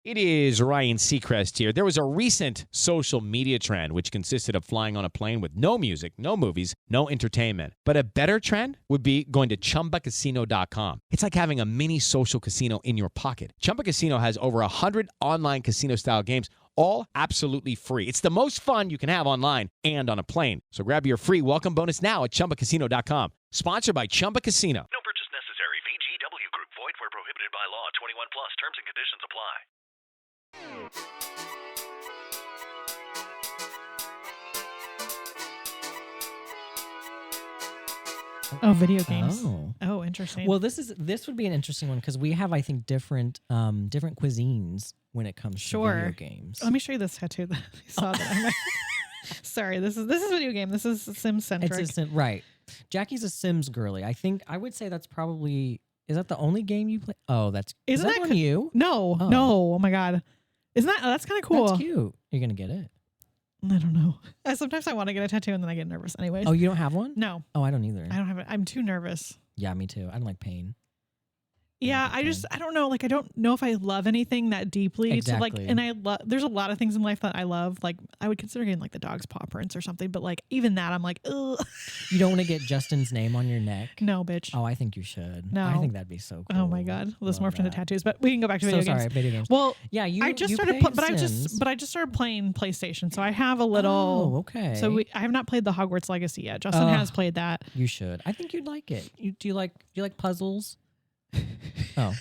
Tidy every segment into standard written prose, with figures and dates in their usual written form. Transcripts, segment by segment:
It is Ryan Seacrest here. There was a recent social media trend which consisted of flying on a plane with no music, no movies, no entertainment. But a better trend would be going to ChumbaCasino.com. It's like having a mini social casino in your pocket. Chumba Casino has over 100 online casino-style games, all absolutely free. It's the most fun you can have online and on a plane. So grab your free welcome bonus now at ChumbaCasino.com. Sponsored by Chumba Casino. No purchase necessary. VGW Group. Void where prohibited by law. 21 plus. Terms and conditions apply. Oh, video games. Oh. Oh, interesting. Well, this would be an interesting one because we have, I think, different cuisines when it comes to video games. Let me show you this tattoo that I saw. That Sorry, this is video game. This is Sim centric. Right. Jackie's a Sims girly. I think I would say that's probably. Is that the only game you play? Oh, is that on you? No, Oh. no. Oh my god, that's kind of cool. That's cute. You're gonna get it. I don't know. Sometimes I want to get a tattoo and then I get nervous. Anyways. Oh, you don't have one? No, Oh, I don't either. I don't have it. I'm too nervous. Yeah, me too. I don't like pain. Yeah, I don't know. Like, I don't know if I love anything that deeply. Exactly. So, like, and there's a lot of things in life that I love. Like, I would consider getting like the dog's paw prints or something. But like, even that, I'm like, ugh. You don't want to get Justin's name on your neck? No, bitch. Oh, I think you should. No. I think that'd be so cool. Oh my god, this Love morphed into that. tattoos. But we can go back to video games. Sorry, video games. Well, yeah, I just you started, played but Sims. I just started playing PlayStation. So I have a little. Oh, okay. So I have not played the Hogwarts Legacy yet. Justin has played that. You should. I think you'd like it. Do you like puzzles? Oh.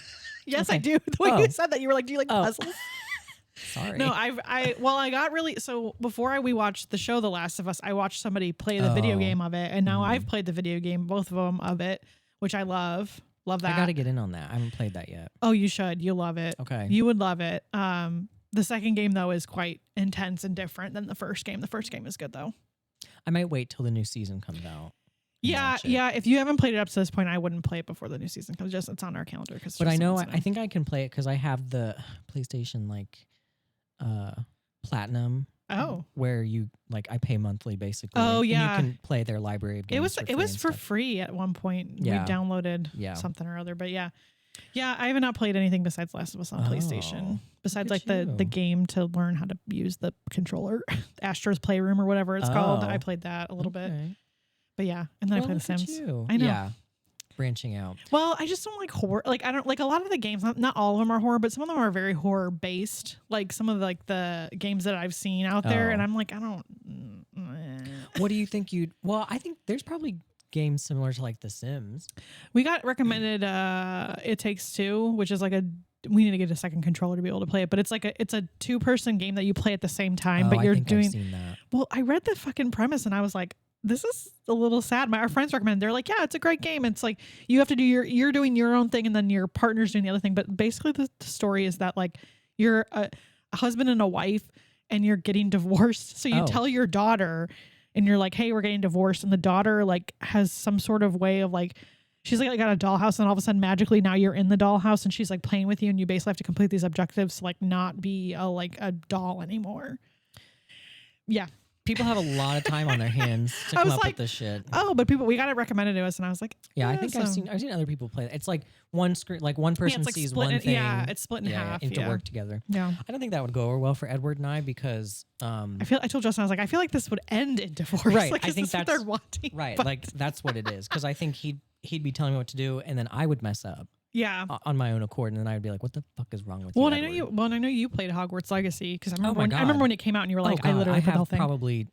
Yes, Okay. I do. The way Oh. you said that, you were like, "Do you like Oh. puzzles?" Sorry. No, I got really so before we watched the show The Last of Us, I watched somebody play the video Oh. game of it, and now I've played the video game, both of them of it, which I love. Love that. I got to get in on that. I haven't played that yet. Oh, you should. You love it. Okay. You would love it. The second game though is quite intense and different than the first game. The first game is good though. I might wait till the new season comes out. and Yeah, watch it. yeah. If you haven't played it up to this point, I wouldn't play it before the new season because it's on our calendar. But I know I think I can play it because I have the PlayStation Platinum. Oh. Where you I pay monthly basically. Oh, and yeah. you can play their library of games. It was for free at one point. Yeah. We downloaded Yeah. something or other, but yeah. Yeah, I have not played anything besides Last of Us on PlayStation. Besides look like at the you. game to learn how to use the controller, Astro's Playroom or whatever it's called. Oh. I played that a little bit. Okay. But yeah, and then I Well, played The look at Sims. you. I know. Yeah. Branching out. Well, I just don't like horror. Like I don't like a lot of the games. Not all of them are horror, but some of them are very horror based. Like some of the games that I've seen out there, Oh. and I'm like, I don't. What do you think you'd? Well, I think there's probably games similar to The Sims. We got recommended It Takes Two, which is we need to get a second controller to be able to play it, but it's a 2-person game that you play at the same time, but I you're think doing I've seen that. Well, I read the fucking premise and I was like, this is a little sad. Our friends recommended. They're like, yeah, it's a great game. It's like you have to do you're doing your own thing and then your partner's doing the other thing. But basically the story is that you're a husband and a wife and you're getting divorced. So you tell your daughter and you're like, hey, we're getting divorced. And the daughter has some sort of way of she's got a dollhouse and all of a sudden magically now you're in the dollhouse and she's playing with you and you basically have to complete these objectives to not be a doll anymore. Yeah. People have a lot of time on their hands to I come was up like, with this shit. Oh, but we got it recommended to us and I was like, Yeah, I think I've so- seen other people play it. It's one screen, one person it's sees split one thing. Yeah, it's split in half. and to Yeah. work together. Yeah. I don't think that would go over well for Edward and I because I told Justin, I was like, I feel like this would end in divorce. Right, Like, I is think this what that's they're wanting? right, But- that's what it is. Because I think he'd be telling me what to do, and then I would mess up yeah. on my own accord, and then I'd be like, "What the fuck is wrong with you?" Well, and I know Edward?" you played Hogwarts Legacy because I Oh remember my I God. remember when it came out and you were like, Oh, I God, literally played the whole have thing. probably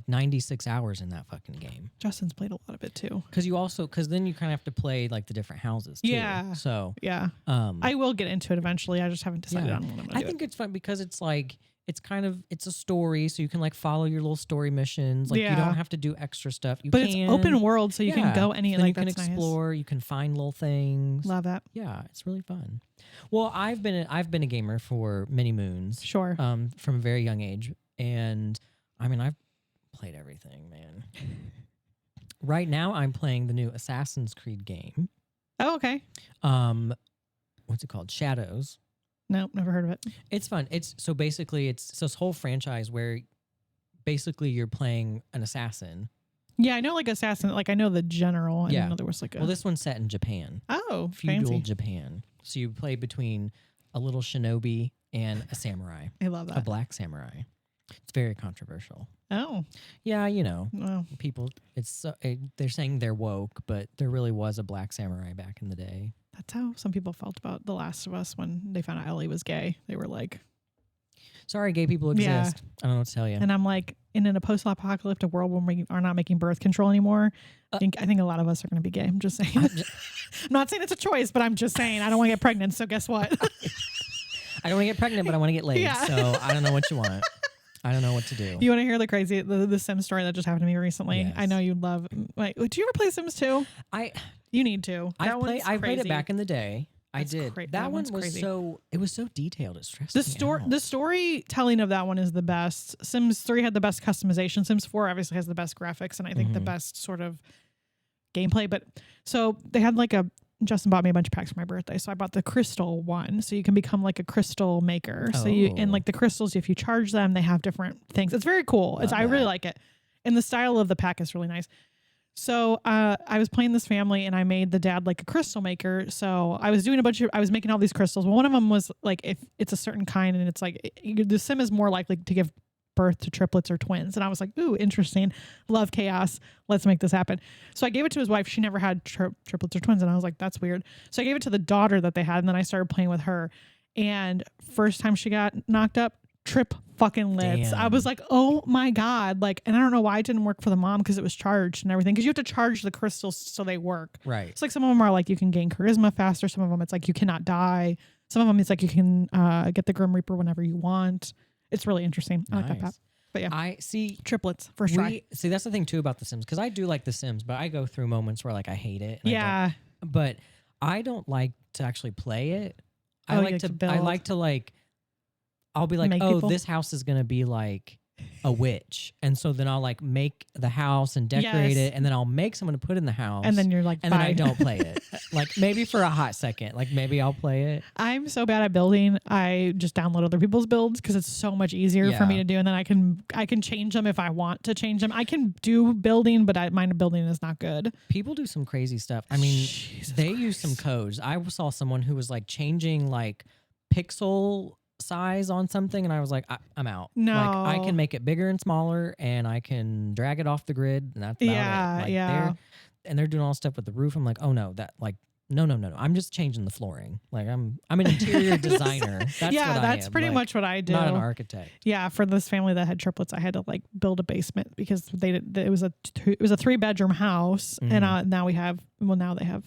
96 hours in that fucking game. Justin's played a lot of it too. Because then you kind of have to play the different houses too. Yeah. So Yeah. I will get into it eventually. I just haven't decided yeah. on when I'm gonna I do think it's fun because it's it's a story, so you can follow your little story missions. You Yeah. don't have to do extra stuff. You But can, it's open world, so you can go any Then you can that's nice. explore. You can find little things. Love that. Yeah, it's really fun. Well, I've been a gamer for many moons. Sure. From a very young age, and I've played everything, man. Right now, I'm playing the new Assassin's Creed game. Oh, okay. What's it called? Shadows. Nope, never heard of it. It's fun. It's this whole franchise where basically you're playing an assassin. Yeah, I know Assassin. I know the general. I didn't know there was Well, this one's set in Japan. Oh, Feudal fancy. Japan. So you play between a little shinobi, and a samurai, I love a that. black samurai. It's very controversial. Oh, Yeah, you know, well, people. They're saying they're woke, but there really was a black samurai back in the day. that's how some people felt about The Last of Us when they found out Ellie was gay. They were like, Sorry, gay people Yeah. exist. I don't know what to tell you. and I'm like, in a post-apocalyptic world when we are not making birth control anymore, I think a lot of us are going to be gay. I'm just saying. I'm not saying it's a choice, but I'm just saying I don't want to get pregnant. So guess what? I don't want to get pregnant, but I want to get laid. Yeah. So I don't know what you want. I don't know what to do. You want to hear the Sims story that just happened to me recently? Yes. I know you'd love. Wait, did you ever play Sims 2? I You need to. I played it back in the day. That's I did. that That one one's was crazy. it was so detailed. It stressed The me out. the storytelling of that one is the best. Sims 3 had the best customization. Sims 4 obviously has the best graphics and I think the Mhm. best sort of gameplay. But so they had Justin bought me a bunch of packs for my birthday, so I bought the crystal one, so you can become like a crystal maker. So you and Oh. like the crystals, if you charge them, they have different things. It's very cool. Love I really that. like it, and the style of the pack is really nice. So I was playing this family, and I made the dad like a crystal maker. So I was doing I was making all these crystals. Well, one of them was like if it's a certain kind, and it's like the sim is more likely to give birth to triplets or twins. And I was like, ooh, interesting. Love chaos. Let's make this happen. So I gave it to his wife. She never had triplets or twins. And I was like, that's weird. So I gave it to the daughter that they had. And then I started playing with her. And first time she got knocked up, trip fucking lits. I Damn. was like, oh my God. And I don't know why it didn't work for the mom because it was charged and everything. Because you have to charge the crystals so they work. Right. It's like some of them are like you can gain charisma faster. Some of them it's like you cannot die. Some of them it's like you can get the Grim Reaper whenever you want. It's really interesting. I like that Nice. pack. But yeah, I see. triplets first try. See, that's the thing too about The Sims, because I do like The Sims, but I go through moments where like I hate it. and I Yeah, don't- but I don't like to actually play it. Oh, I you like like to. to I build? like to like. I'll be like, Make oh, people? this house is gonna be like a witch, and so then I'll like make the house and decorate Yes. it, and then I'll make someone to put in the house, and then you're like, and then I bye. don't play it. Like maybe for a hot second, like maybe I'll play it. I'm so bad at building. I just download other people's builds because it's so much easier for me Yeah. to do, and then I can change them if I want to change them. I can do building, but mine building is not good. People do some crazy stuff. I mean, Jesus they use some Christ. codes. I saw someone who was like changing like pixel size on something, and I was like, I'm out. Like I No. can make it bigger and smaller, and I can drag it off the grid, and that's about Yeah, it. Like, yeah. they're doing all this stuff with the roof. I'm like, oh no, that like no. I'm just changing the flooring. Like I'm an interior designer. That's yeah, what I that's am. pretty Like, much what I do. not an architect. Yeah, for this family that had triplets, I had to like build a basement because it was a 3-bedroom house, and now they have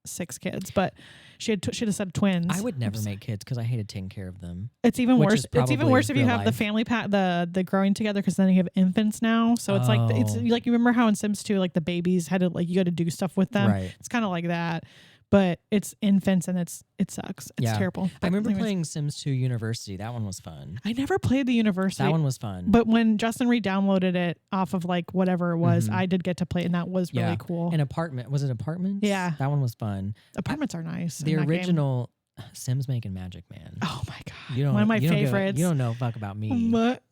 6 kids, but she had a set of twins. I would never make kids because I hated taking care of them. It's even which worse. is It's even probably worse if you real have the life. family pack, the growing together, because then you have infants now. So it's like it's Oh. like you remember how in Sims 2, like the babies had to like you got to do stuff with them. Right. It's kind of like that, but it's infants and it sucks. It's Yeah. terrible. I But remember anyways, playing Sims 2 University. That one was fun. I never played the university. That one was fun. But when Justin re-downloaded it off of like whatever it was, Mhm. I did get to play it, and that was really Yeah. cool. An apartment. Was it apartments? Yeah. That one was fun. Apartments are nice. The in that game. original Sims Making Magic, man. Oh my god, You don't, one of my you don't give a- favorites. you don't know fuck about me.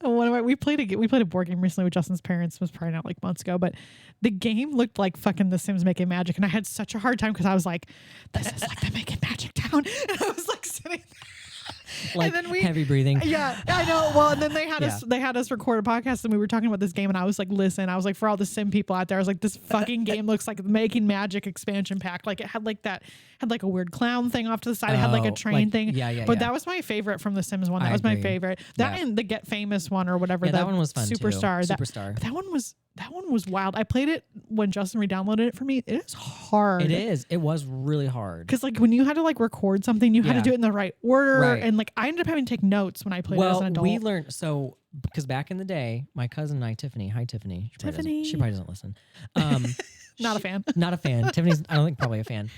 We played a board game recently with Justin's parents. It was probably not like months ago, but the game looked like fucking The Sims Making Magic, and I had such a hard time because I was like, "This is like the Making Magic town," and I was like sitting there. Like then heavy breathing. Yeah, I know. Well, and then they had Yeah. us record a podcast, and we were talking about this game, and I was like, listen, I was like, for all the sim people out there, I was like, this fucking game looks like the Making Magic expansion pack. Like it had like a weird clown thing off to the side. It had like a Oh, train like- thing. yeah, But yeah. that was my favorite from the Sims one. That I was my agree. favorite. That Yeah. and the Get Famous one or whatever. Yeah, the that one was fun Superstar. too. That, Superstar. that one was wild. I played it when Justin re-downloaded it for me. It is hard. It is. It was really hard. Because like when you had to like record something, you had to Yeah. do it in the right order, Right. and like I ended up having to take notes when I played it as an Well, adult. we learned because back in the day, my cousin and I, Tiffany. Hi, Tiffany. She probably doesn't listen. Not a fan. Not a fan. Tiffany's. I don't think probably a fan.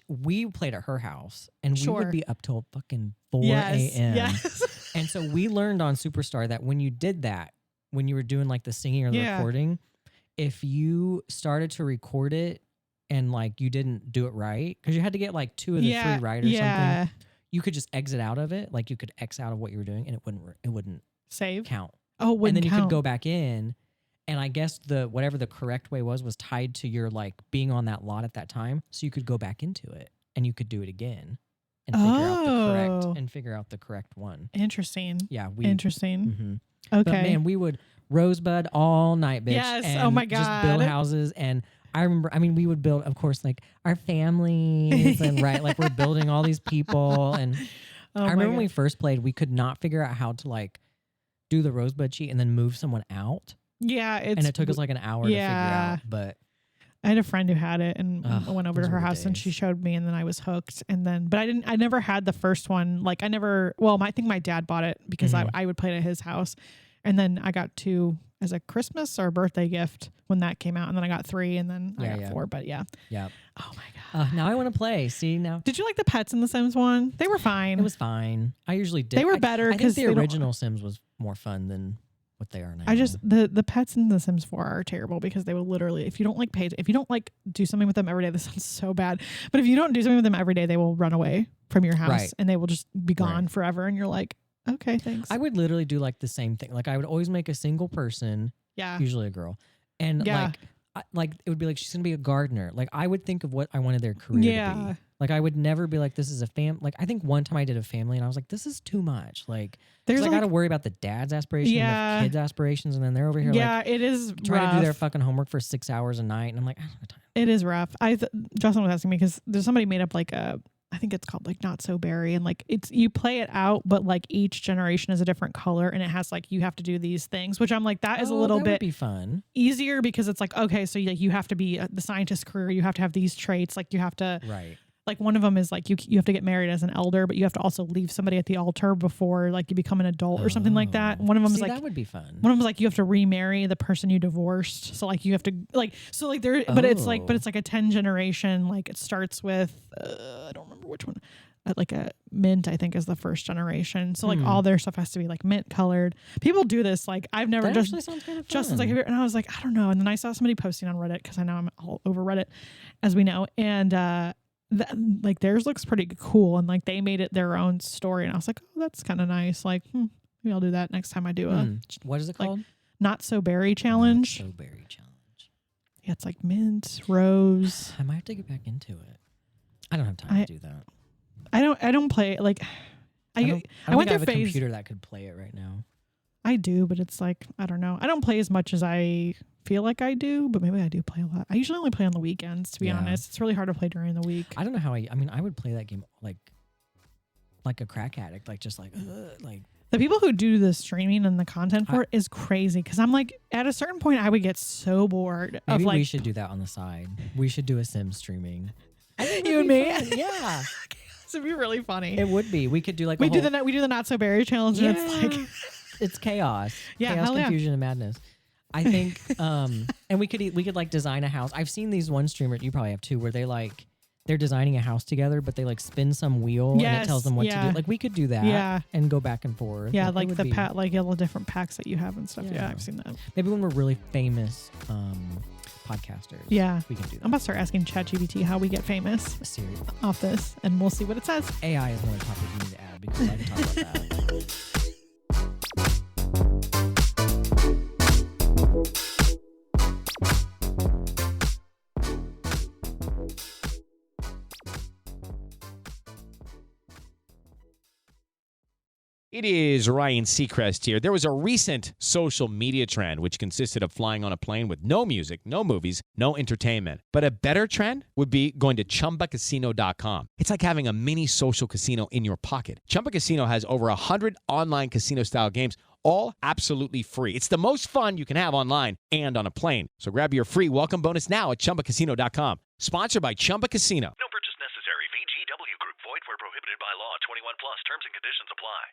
We played at her house, and we Sure. would be up till fucking 4 Yes. a.m. Yes. And so we learned on Superstar that when you did that, when you were doing like the singing or the Yeah. recording, if you started to record it and like you didn't do it right, because you had to get like 2 of the 3 right or something, you could just exit out of it. Like you could X out of what you were doing, and it wouldn't Save. count. Oh, And wouldn't then you count. could go back in, and I guess whatever the correct way was tied to your like being on that lot at that time, so you could go back into it and you could do it again, and figure out the correct one. Interesting. Yeah, Interesting. Okay. Okay. But man, we would rosebud all night, bitch. Yes. And Oh my just build God. houses. And I remember, we would build, of course, like our families and like we're building all these people. And Oh I my remember when we God. first played, we could not figure out how to like do the rosebud cheat and then move someone out. Yeah, And it took us like an hour to figure out. But I had a friend who had it, and I went over to those her were the house and she days. showed me, and then I was hooked. And then, but I never had the first one. Like I think my dad bought it because I would play it at his house. And then I got 2 as a Christmas or birthday gift when that came out. And then I got 3 and then I got 4, but yeah. yeah. Oh my God. Now I want to play. See, now Did you like the pets in the Sims one? They were fine. it was fine. I usually did. They were better I think 'cause the they don't- original Sims was more fun than what they are now. I just the pets in The Sims 4 are terrible because they will literally, if you don't like do something with them every day, this sounds so bad, but if you don't do something with them every day, they will run away from your house Right. and they will just be gone Right. forever. And you're like, okay, thanks. I would literally do like the same thing. Like I would always make a single person, yeah. usually a girl, and Yeah. like it would be like she's gonna be a gardener. Like I would think of what I wanted their career to Yeah. be. Like I would never be like, this is a like I think one time I did a family and I was like, this is too much. Like There's I like, got to worry about the dad's aspirations Yeah. and the kids' aspirations, and then they're over here yeah, like it is trying rough. to do their fucking homework for 6 hours a night, and I'm like, I don't have time. It is rough. Justin was asking me because there's somebody made up like I think it's called like Not So Berry, and like you play it out, but like each generation is a different color, and it has like you have to do these things, which I'm like that is a little that bit would be fun. easier because it's like okay, so you have to be the scientist career, you have to have these traits, like you have to Right. like one of them is like you have to get married as an elder, but you have to also leave somebody at the altar before like you become an adult or something like that. One of them is See, like that would be fun. one of them is like you have to remarry the person you divorced. So like you have to like so like there, but it's like a 10 generation. Like it starts with I don't remember which one. Like a mint, I think, is the first generation. So like all their stuff has to be like mint colored. People do this. Like I've never That just actually sounds kind of fun. Justin's like, and I was like, I don't know. And then I saw somebody posting on Reddit because I know I'm all over Reddit, as we know, and like theirs looks pretty cool, and like they made it their own story, and I was like, oh, that's kind of nice. Like maybe I'll do that next time I do a What is it like, called? Not So Berry challenge. Not So Berry challenge. Yeah, it's like mint, rose. I might have to get back into it. I don't have time to do that. I don't play like I don't went think I through have a phase. computer that could play it right now. I do, but it's like I don't know. I don't play as much as I feel like I do, but maybe I do play a lot. I usually only play on the weekends, to be Yeah. honest. It's really hard to play during the week. I don't know how I mean, I would play that game like a crack addict, like just like The people who do the streaming and the content for it is crazy because I'm like, at a certain point, I would get so bored maybe of like we should do that on the side. We should do a Sim streaming. you and me. Yeah, This would be really funny. it would be. We could do like we a do whole, the Not So Berry challenge, and it's like it's chaos. Yeah, chaos, hell yeah. confusion, and madness. I think, and we could like design a house. I've seen these one streamer, you probably have too, where they're designing a house together, but they like spin some wheel and it tells them what to do. Like we could do that, and go back and forth. yeah, it like would the be- like all the different packs that you have and stuff. Yeah, Yeah. I've seen that. Maybe when we're really famous podcasters. Yeah. we can do that. I'm about to start asking ChatGPT how we get famous Serious. off this, and we'll see what it says. AI is another topic we need to add because I can talk about that. It is Ryan Seacrest here. There was a recent social media trend which consisted of flying on a plane with no music, no movies, no entertainment. But a better trend would be going to ChumbaCasino.com. It's like having a mini social casino in your pocket. Chumba Casino has over 100 online casino-style games, all absolutely free. It's the most fun you can have online and on a plane. So grab your free welcome bonus now at ChumbaCasino.com. Sponsored by Chumba Casino. No purchase necessary. VGW Group. Void where prohibited by law. 21 plus. Terms and conditions apply.